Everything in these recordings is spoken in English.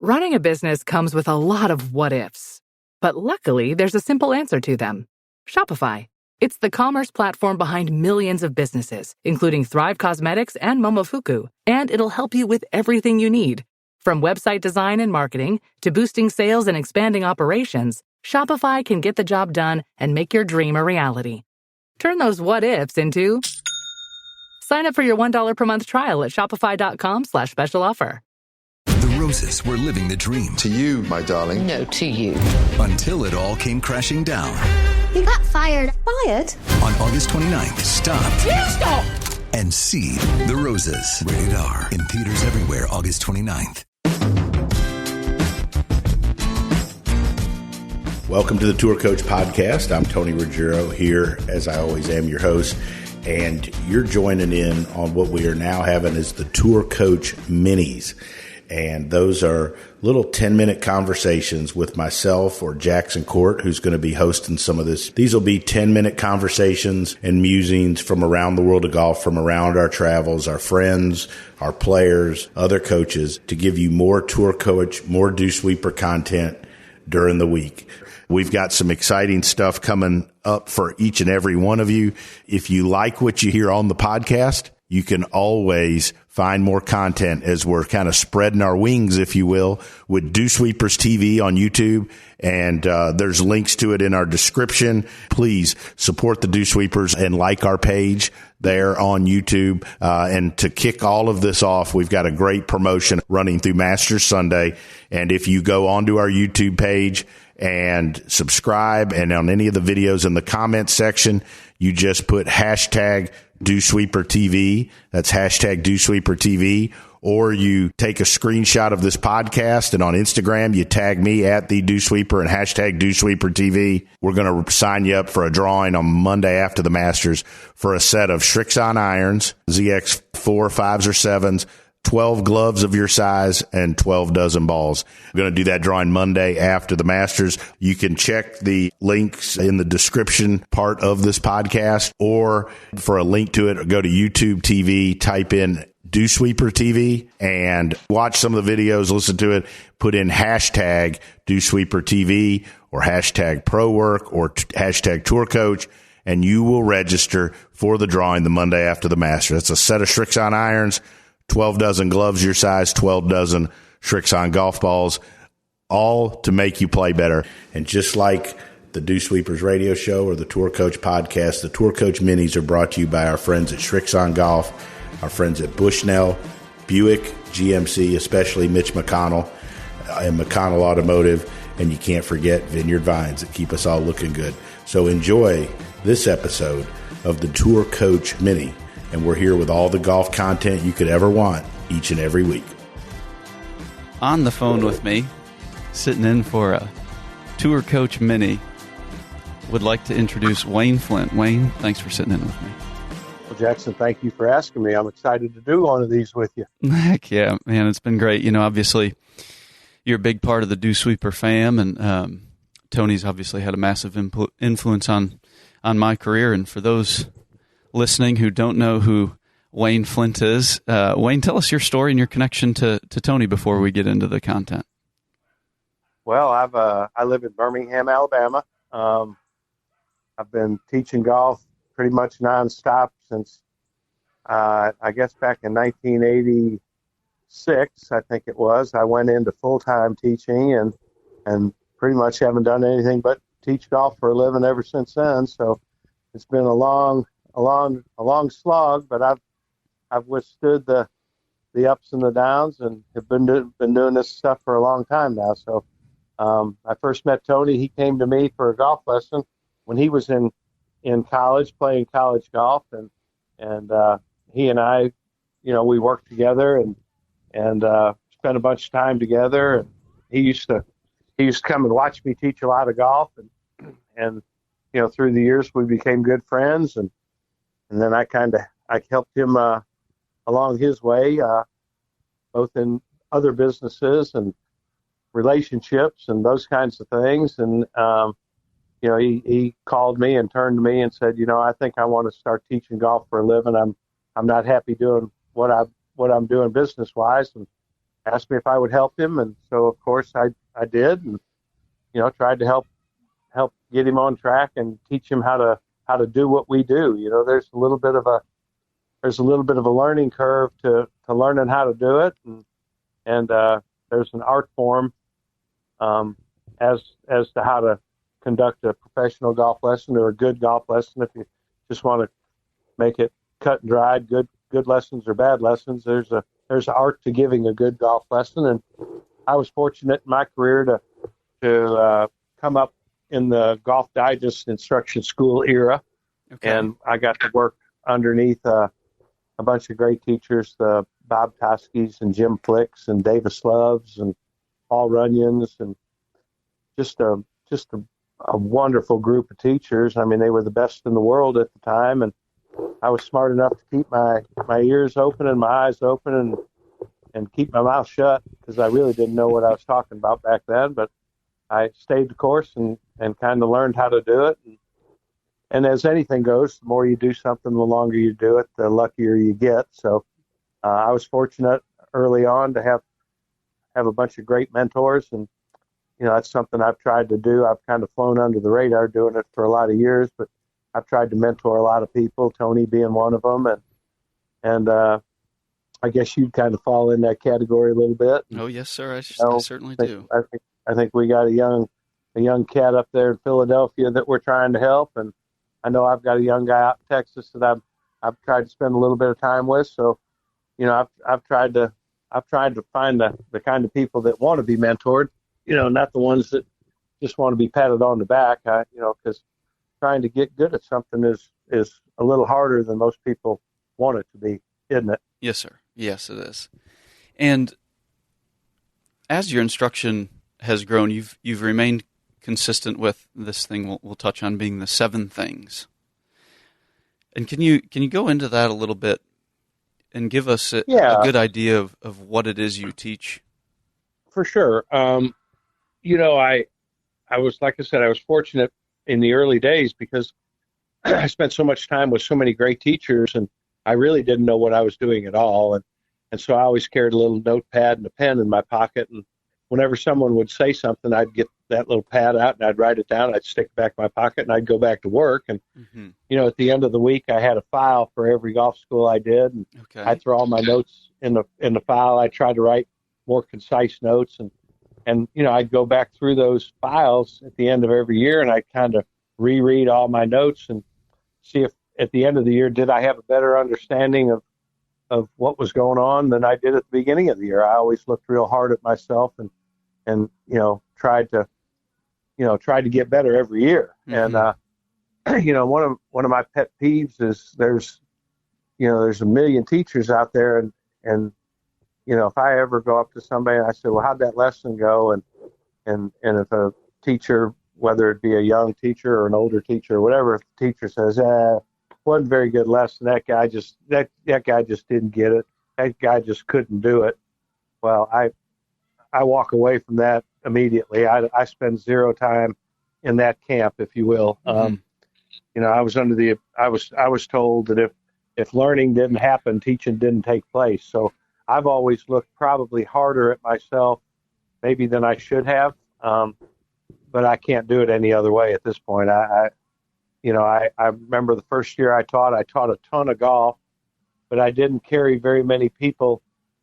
Running a business comes with a lot of what-ifs. But luckily, there's a simple answer to them. Shopify. It's the commerce platform behind millions of businesses, including Thrive Cosmetics and Momofuku, and it'll help you with everything you need. From website design and marketing to boosting sales and expanding operations, Shopify can get the job done and make your dream a reality. Turn those what-ifs into... Sign up for your $1 per month trial at shopify.com/special offer. The Roses were living the dream. To you, my darling. No, to you. Until it all came crashing down. He got fired. Fired? On August 29th, stop. You stop! And see The Roses. Rated R. In theaters everywhere, August 29th. Welcome to the Tour Coach Podcast. I'm Tony Ruggiero here, as I always am, your host. And you're joining in on what we are now having is the Tour Coach Minis. And those are little 10-minute conversations with myself or Jackson Koert, who's going to be hosting some of this. These will be 10-minute conversations and musings from around the world of golf, from around our travels, our friends, our players, other coaches, to give you more Tour Coach, more Dew Sweeper content during the week. We've got some exciting stuff coming up for each and every one of you. If you like what you hear on the podcast, you can always find more content as we're kind of spreading our wings, if you will, with Dew Sweepers TV on YouTube. And there's links to it in our description. Please support the Dew Sweepers and like our page there on YouTube. And to kick all of this off, we've got a great promotion running through Masters Sunday. And if you go onto our YouTube page and subscribe, and on any of the videos in the comment section, you just put hashtag Dew Sweeper TV. That's hashtag Dew Sweeper TV. Or you take a screenshot of this podcast, and on Instagram, you tag me at the Dew Sweeper and hashtag Dew Sweeper TV. We're going to sign you up for a drawing on Monday after the Masters for a set of Srixon irons, ZX 4, 5s, or 7s, 12 gloves of your size, and 12 dozen balls. We're going to do that drawing Monday after the Masters. You can check the links in the description part of this podcast, or for a link to it, go to YouTube TV, type in Dew Sweeper TV, and watch some of the videos, listen to it, put in hashtag Dew Sweeper TV, or hashtag Pro Work, or hashtag Tour Coach, and you will register for the drawing the Monday after the Masters. That's a set of Srixon irons, 12 dozen gloves your size, 12 dozen Srixon golf balls, all to make you play better. And just like the Dew Sweepers radio show or the Tour Coach podcast, the Tour Coach Minis are brought to you by our friends at Srixon Golf, our friends at Bushnell, Buick, GMC, especially Mitch McConnell and McConnell Automotive, and you can't forget Vineyard Vines that keep us all looking good. So enjoy this episode of the Tour Coach Mini. And we're here with all the golf content you could ever want each and every week. On the phone with me, sitting in for a Tour Coach Mini, would like to introduce Wayne Flint. Wayne, thanks for sitting in with me. Well, Jackson, thank you for asking me. I'm excited to do one of these with you. Heck yeah, man, it's been great. You know, obviously, you're a big part of the Dew Sweeper fam, and Tony's obviously had a massive influence on my career. And for those listening who don't know who Wayne Flint is, Wayne, tell us your story and your connection to Tony before we get into the content. Well, I live in Birmingham, Alabama. I've been teaching golf pretty much nonstop since I guess back in 1986, I think it was. I went into full-time teaching and pretty much haven't done anything but teach golf for a living ever since then. So it's been a long slog, but I've withstood the ups and the downs, and have been doing this stuff for a long time now. So I first met Tony. He came to me for a golf lesson when he was in college, playing college golf, and he and I, you know, we worked together and spent a bunch of time together. And he used to come and watch me teach a lot of golf, and you know, through the years we became good friends, and then I helped him along his way, both in other businesses and relationships and those kinds of things. And you know, he called me and turned to me and said, you know, I think I want to start teaching golf for a living. I'm not happy doing what I'm doing business wise, asked me if I would help him. And so, of course, I did, and, tried to help get him on track and teach him how to do what we do. There's a little bit of a learning curve to learning how to do it. And there's an art form, as to how to conduct a professional golf lesson or a good golf lesson. If you just want to make it cut and dried, good lessons or bad lessons, there's art to giving a good golf lesson. And I was fortunate in my career to come up in the Golf Digest instruction school era. Okay. And I got to work underneath a bunch of great teachers, Bob Toskis and Jim Flicks and Davis Loves and Paul Runyons, and just a wonderful group of teachers. I mean, they were the best in the world at the time, and I was smart enough to keep my ears open and my eyes open and keep my mouth shut, because I really didn't know what I was talking about back then. But I stayed the course and kind of learned how to do it. And as anything goes, the more you do something, the longer you do it, the luckier you get. So I was fortunate early on to have a bunch of great mentors, and that's something I've tried to do. I've kind of flown under the radar doing it for a lot of years, but I've tried to mentor a lot of people, Tony being one of them, and I guess you'd kind of fall in that category a little bit. Oh yes, sir. I certainly do. I think we got a young cat up there in Philadelphia that we're trying to help, and I know I've got a young guy out in Texas that I've tried to spend a little bit of time with. So, I've tried to find the kind of people that want to be mentored, not the ones that just want to be patted on the back. Because trying to get good at something is a little harder than most people want it to be, isn't it? Yes, sir. Yes, it is. And as your instruction has grown, you've remained consistent with this thing we'll touch on being the 7 things. And can you go into that a little bit and give us a good idea of what it is you teach? For sure. I was, like I said, I was fortunate in the early days because I spent so much time with so many great teachers, and I really didn't know what I was doing at all. And so I always carried a little notepad and a pen in my pocket, and whenever someone would say something, I'd get that little pad out and I'd write it down. I'd stick it back in my pocket and I'd go back to work. And, at the end of the week, I had a file for every golf school I did. And I'd throw all my notes in the file. I tried to write more concise notes. And I'd go back through those files at the end of every year, and I'd kind of reread all my notes and see if at the end of the year, did I have a better understanding of what was going on than I did at the beginning of the year. I always looked real hard at myself and tried to get better every year. Mm-hmm. And one of my pet peeves is there's a million teachers out there, and if I ever go up to somebody and I say, well, how'd that lesson go? And if a teacher, whether it be a young teacher or an older teacher or whatever, if the teacher says, wasn't a very good lesson, that guy just didn't get it, that guy just couldn't do it, well, I walk away from that immediately. I spend zero time in that camp, if you will. Mm-hmm. I was told that if learning didn't happen, teaching didn't take place. So I've always looked probably harder at myself maybe than I should have. But I can't do it any other way at this point. I remember the first year I taught a ton of golf, but I didn't carry very many people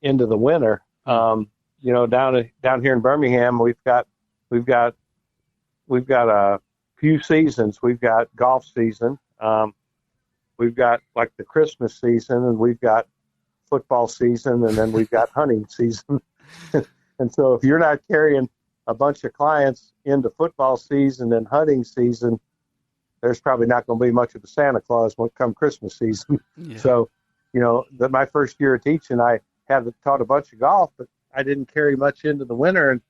into the winter. Down here in Birmingham, we've got a few seasons. We've got golf season. We've got like the Christmas season, and we've got football season, and then we've got hunting season. And so if you're not carrying a bunch of clients into football season and hunting season, there's probably not going to be much of a Santa Claus when it comes Christmas season. Yeah. So, my first year of teaching, I had taught a bunch of golf, but I didn't carry much into the winter. And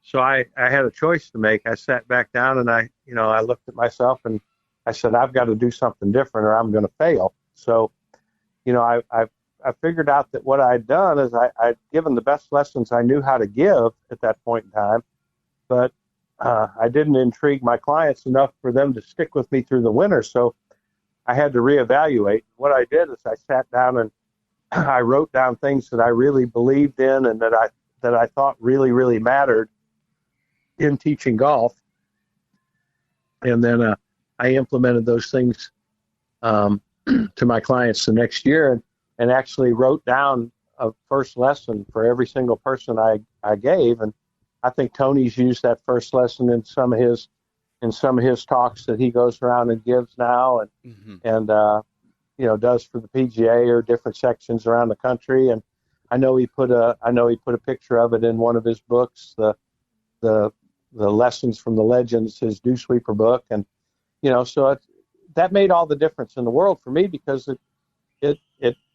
so I had a choice to make. I sat back down and I looked at myself and I said, I've got to do something different or I'm going to fail. So, I figured out that what I'd done is I'd given the best lessons I knew how to give at that point in time, but I didn't intrigue my clients enough for them to stick with me through the winter. So I had to reevaluate. What I did is I sat down and I wrote down things that I really believed in and that I that I thought really, really mattered in teaching golf. And then I implemented those things to my clients the next year, and actually wrote down a first lesson for every single person I gave. And I think Tony's used that first lesson in some of his talks that he goes around and gives now, and does for the PGA or different sections around the country. And I know he put a picture of it in one of his books, the Lessons from the Legends, his Dew Sweeper book. And so that made all the difference in the world for me, because it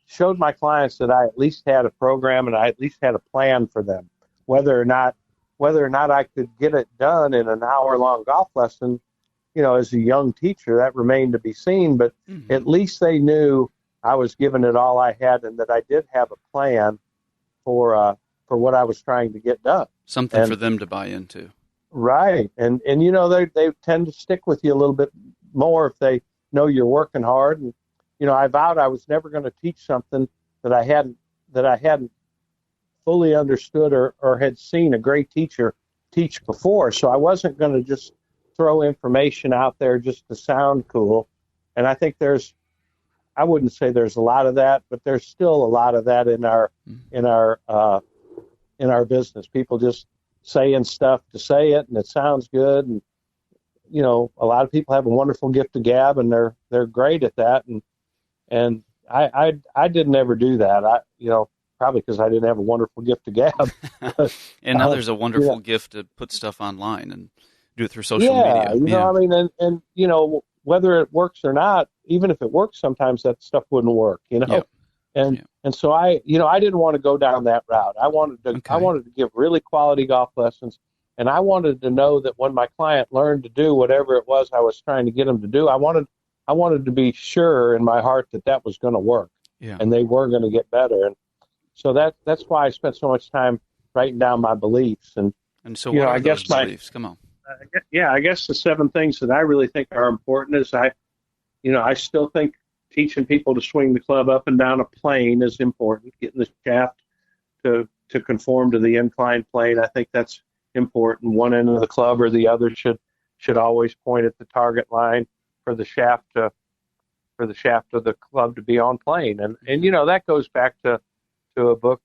showed my clients that I at least had a program and I at least had a plan for them. Whether or not I could get it done in an hour-long golf lesson, as a young teacher, that remained to be seen. But at least they knew I was giving it all I had, and that I did have a plan for what I was trying to get done. Something for them to buy into. Right. And they tend to stick with you a little bit more if they know you're working hard. And, I vowed I was never going to teach something that I hadn't fully understood or had seen a great teacher teach before. So I wasn't going to just throw information out there just to sound cool. And I think I wouldn't say there's a lot of that, but there's still a lot of that in our business. People just saying stuff to say it, and it sounds good. And a lot of people have a wonderful gift of gab, and they're great at that. And I didn't ever do that. Probably because I didn't have a wonderful gift of gab. And now there's a wonderful gift to put stuff online and do it through social media. And whether it works or not, even if it works, sometimes that stuff wouldn't work, And so I didn't want to go down that route. I wanted to give really quality golf lessons, and I wanted to know that when my client learned to do whatever it was I was trying to get them to do, I wanted to be sure in my heart that was going to work, and they were going to get better. And so that's why I spent so much time writing down my beliefs. And so what are those beliefs? Come on. I guess the 7 things that I really think are important is I still think teaching people to swing the club up and down a plane is important. Getting the shaft to conform to the inclined plane, I think that's important. One end of the club or the other should always point at the target line for the shaft of the club to be on plane. And that goes back to a book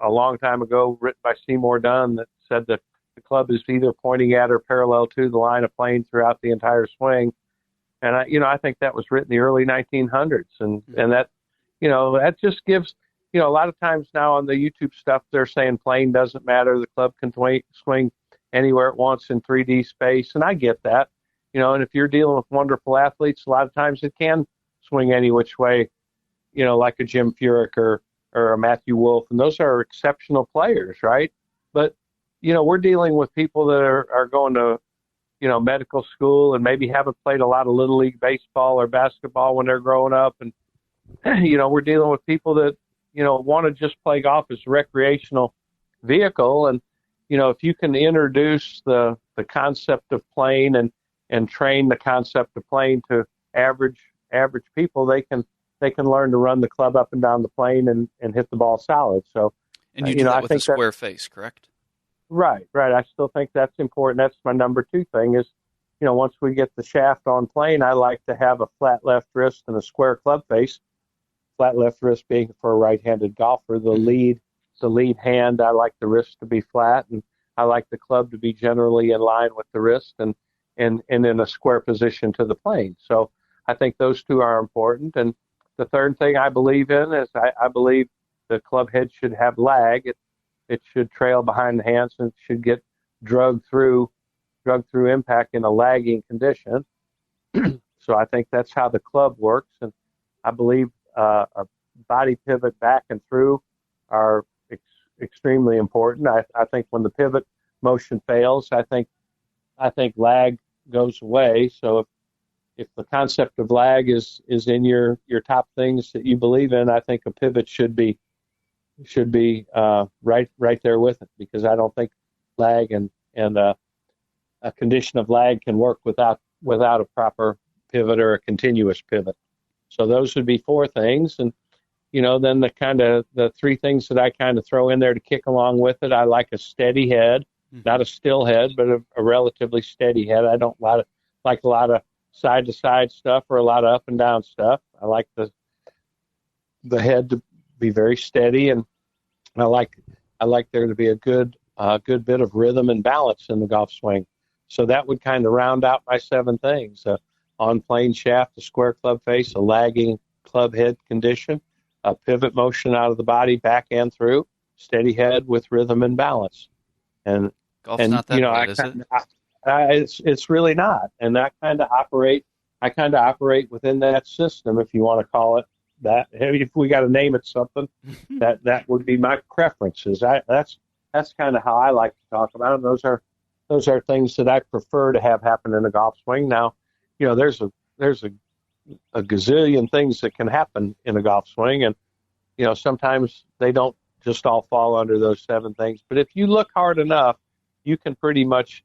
a long time ago written by Seymour Dunn that said that the club is either pointing at or parallel to the line of plane throughout the entire swing. And I think that was written in the early 1900s, and that that just gives a lot of times now on the YouTube stuff they're saying plane doesn't matter, the club can swing anywhere it wants in 3D space, and I get that, and if you're dealing with wonderful athletes, a lot of times it can swing any which way, like a Jim Furyk or a Matthew Wolff, and those are exceptional players, right? But we're dealing with people that are going to medical school and maybe haven't played a lot of little league baseball or basketball when they're growing up. And, we're dealing with people that, want to just play golf as a recreational vehicle. And, if you can introduce the concept of playing and train the concept of playing to average people, they can learn to run the club up and down the plane and hit the ball solid. So, and you do that with a square face, correct? Right. I still think that's important. That's my number 2 thing is, once we get the shaft on plane, I like to have a flat left wrist and a square club face. Flat left wrist being for a right-handed golfer. The lead hand, I like the wrist to be flat, and I like the club to be generally in line with the wrist and in a square position to the plane. So I think those 2 are important. And the third thing I believe in is I believe the club head should have lag. It should trail behind the hands and should get drugged through impact in a lagging condition. So I think that's how the club works. And I believe a body pivot back and through are extremely important. I think when the pivot motion fails, I think lag goes away. So if the concept of lag is in your top things that you believe in, I think a pivot should be right there with it, because I don't think lag and a condition of lag can work without a proper pivot or a continuous pivot. So those would be 4 things. And then the three things that I kind of throw in there to kick along with it. I like a steady head, not a still head, but a relatively steady head. I don't like a lot of side to side stuff or a lot of up and down stuff. I like the head to be very steady, and I like there to be a good bit of rhythm and balance in the golf swing. So that would kind of round out my 7 things: on plane shaft, a square club face, a lagging club head condition, a pivot motion out of the body back and through, steady head with rhythm and balance. And golf's not that bad, is it? It's really not. And I kind of operate within that system, if you want to call it that. If we got to name it something, that would be my preferences. That's kind of how I like to talk about it. Those are things that I prefer to have happen in a golf swing. Now, there's a gazillion things that can happen in a golf swing, and sometimes they don't just all fall under those 7 things. But if you look hard enough, you can pretty much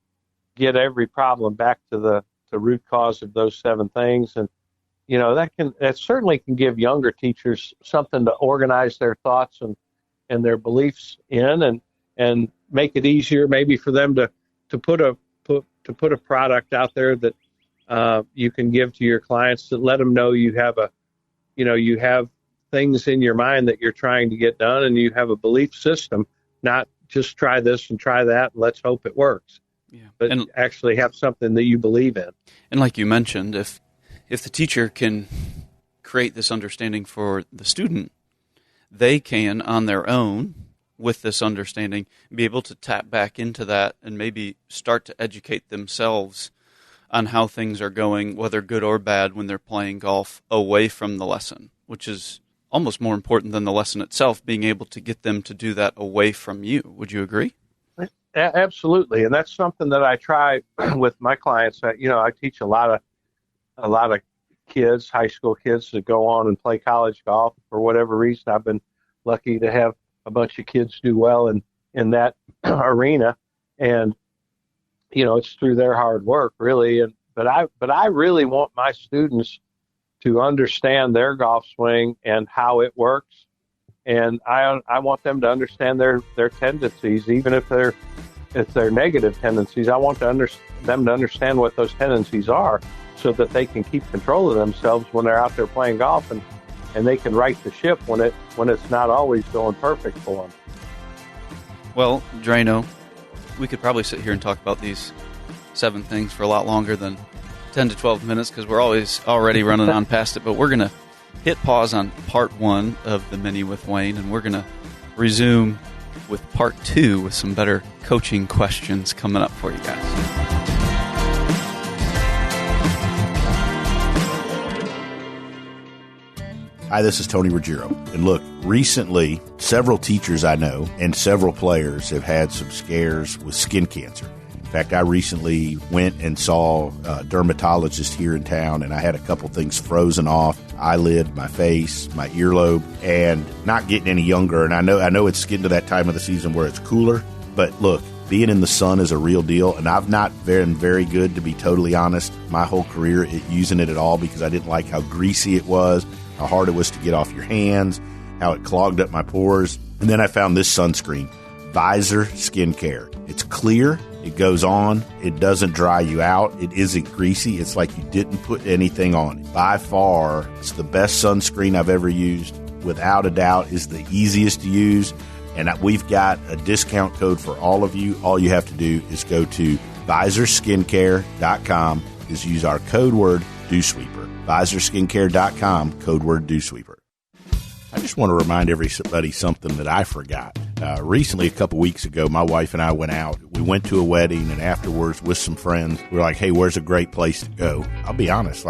get every problem back to the root cause of those 7 things. And that certainly can give younger teachers something to organize their thoughts and their beliefs in, and make it easier maybe for them to put a product out there that you can give to your clients, to let them know you have things in your mind that you're trying to get done, and you have a belief system, not just try this and try that and let's hope it works. Yeah. But actually have something that you believe in. And like you mentioned, if the teacher can create this understanding for the student, they can, on their own, with this understanding, be able to tap back into that and maybe start to educate themselves on how things are going, whether good or bad, when they're playing golf away from the lesson, which is almost more important than the lesson itself, being able to get them to do that away from you. Would you agree? Absolutely. And that's something that I try with my clients. I teach a lot of kids, high school kids, that go on and play college golf. For whatever reason, I've been lucky to have a bunch of kids do well in that arena. And, it's through their hard work, really. But I really want my students to understand their golf swing and how it works. And I want them to understand their tendencies, even if they're negative tendencies. I want them to understand what those tendencies are, so that they can keep control of themselves when they're out there playing golf, and they can right the ship when it's not always going perfect for them. Well, Drano, we could probably sit here and talk about these 7 things for a lot longer than 10 to 12 minutes, because we're already running on past it. But we're going to hit pause on part 1 of the Mini with Wayne, and we're going to resume with part 2 with some better coaching questions coming up for you guys. Hi, this is Tony Ruggiero. And look, recently, several teachers I know and several players have had some scares with skin cancer. In fact, I recently went and saw a dermatologist here in town, and I had a couple things frozen off: eyelid, my face, my earlobe, and not getting any younger. And I know it's getting to that time of the season where it's cooler, but look, being in the sun is a real deal, and I've not been very good, to be totally honest, my whole career at using it at all, because I didn't like how greasy it was, how hard it was to get off your hands, how it clogged up my pores. And then I found this sunscreen, Visor Skincare. It's clear, it goes on, it doesn't dry you out, it isn't greasy, it's like you didn't put anything on it. By far, it's the best sunscreen I've ever used. Without a doubt, is the easiest to use. And we've got a discount code for all of you. All you have to do is go to visorskincare.com, is use our code word DewSweeper. visorskincare.com, code word DewSweeper. I just want to remind everybody something that I forgot. Recently, a couple weeks ago, my wife and I went out. We went to a wedding, and afterwards with some friends, we were like, hey, where's a great place to go? I'll be honest,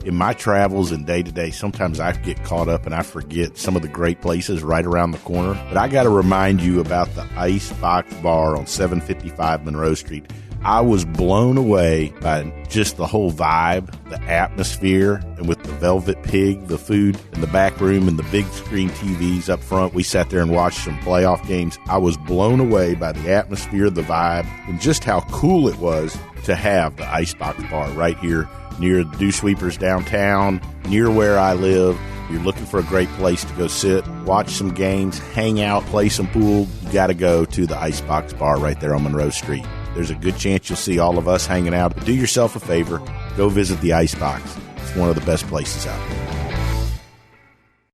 in my travels and day-to-day, sometimes I get caught up and I forget some of the great places right around the corner. But I got to remind you about the Icebox Bar on 755 Monroe Street. I was blown away by just the whole vibe, the atmosphere, and with the Velvet Pig, the food in the back room, and the big screen TVs up front. We sat there and watched some playoff games. I was blown away by the atmosphere, the vibe, and just how cool it was to have the Icebox Bar right here near the Dew Sweepers downtown, near where I live. you're looking for a great place to go sit, watch some games, hang out, play some pool, you got to go to the Icebox Bar right there on Monroe Street. There's a good chance you'll see all of us hanging out. But do yourself a favor, go visit the Icebox. It's one of the best places out there.